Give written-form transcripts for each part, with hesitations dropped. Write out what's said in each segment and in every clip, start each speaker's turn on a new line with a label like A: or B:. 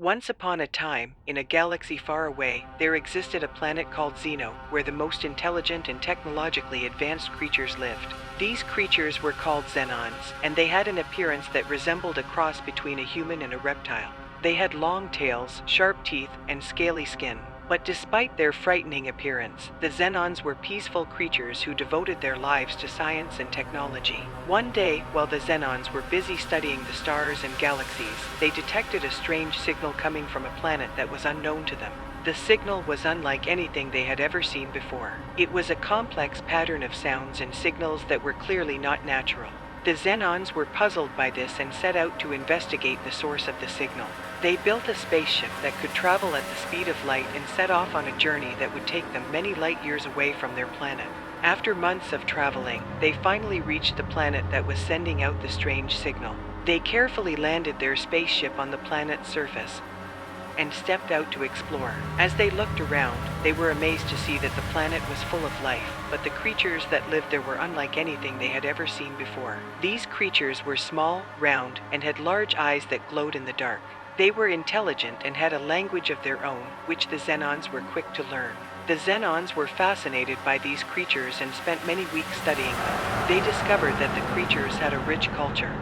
A: Once upon a time, in a galaxy far away, there existed a planet called Xeno, where the most intelligent and technologically advanced creatures lived. These creatures were called Xenons, and they had an appearance that resembled a cross between a human and a reptile. They had long tails, sharp teeth, and scaly skin. But despite their frightening appearance, the Xenons were peaceful creatures who devoted their lives to science and technology. One day, while the Xenons were busy studying the stars and galaxies, they detected a strange signal coming from a planet that was unknown to them. The signal was unlike anything they had ever seen before. It was a complex pattern of sounds and signals that were clearly not natural. The Xenons were puzzled by this and set out to investigate the source of the signal. They built a spaceship that could travel at the speed of light and set off on a journey that would take them many light years away from their planet. After months of traveling, they finally reached the planet that was sending out the strange signal. They carefully landed their spaceship on the planet's surface and stepped out to explore. As they looked around, they were amazed to see that the planet was full of life, but the creatures that lived there were unlike anything they had ever seen before. These creatures were small, round, and had large eyes that glowed in the dark. They were intelligent and had a language of their own, which the Xenons were quick to learn. The Xenons were fascinated by these creatures and spent many weeks studying them. They discovered that the creatures had a rich culture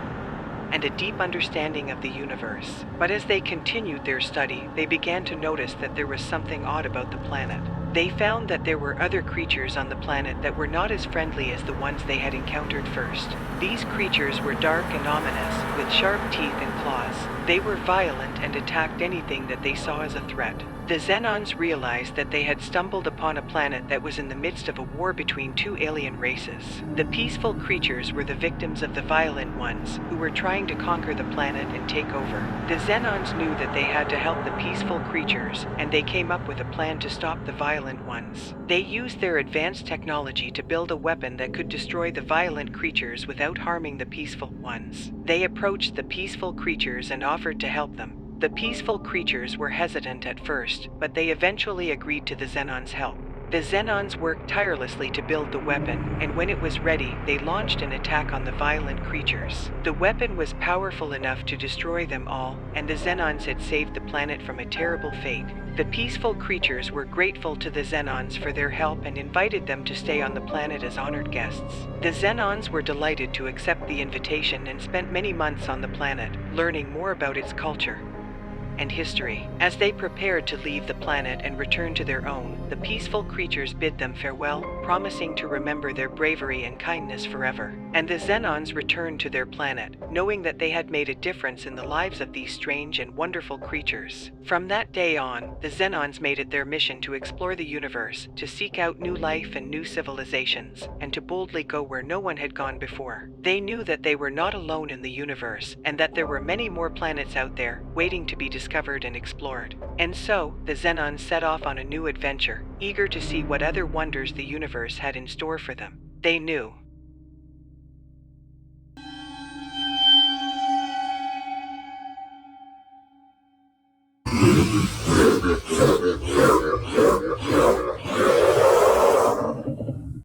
A: and a deep understanding of the universe. But as they continued their study, they began to notice that there was something odd about the planet. They found that there were other creatures on the planet that were not as friendly as the ones they had encountered first. These creatures were dark and ominous, with sharp teeth and claws. They were violent and attacked anything that they saw as a threat. The Xenons realized that they had stumbled upon a planet that was in the midst of a war between two alien races. The peaceful creatures were the victims of the violent ones, who were trying to conquer the planet and take over. The Xenons knew that they had to help the peaceful creatures, and they came up with a plan to stop the violent ones. They used their advanced technology to build a weapon that could destroy the violent creatures without harming the peaceful ones. They approached the peaceful creatures and offered to help them. The peaceful creatures were hesitant at first, but they eventually agreed to the Xenons' help. The Xenons worked tirelessly to build the weapon, and when it was ready, they launched an attack on the violent creatures. The weapon was powerful enough to destroy them all, and the Xenons had saved the planet from a terrible fate. The peaceful creatures were grateful to the Xenons for their help and invited them to stay on the planet as honored guests. The Xenons were delighted to accept the invitation and spent many months on the planet, learning more about its culture and history. As they prepared to leave the planet and return to their own, the peaceful creatures bid them farewell, promising to remember their bravery and kindness forever. And the Xenons returned to their planet, knowing that they had made a difference in the lives of these strange and wonderful creatures. From that day on, the Xenons made it their mission to explore the universe, to seek out new life and new civilizations, and to boldly go where no one had gone before. They knew that they were not alone in the universe, and that there were many more planets out there, waiting to be discovered and explored. And so, the Xenons set off on a new adventure, eager to see what other wonders the universe had in store for them. They knew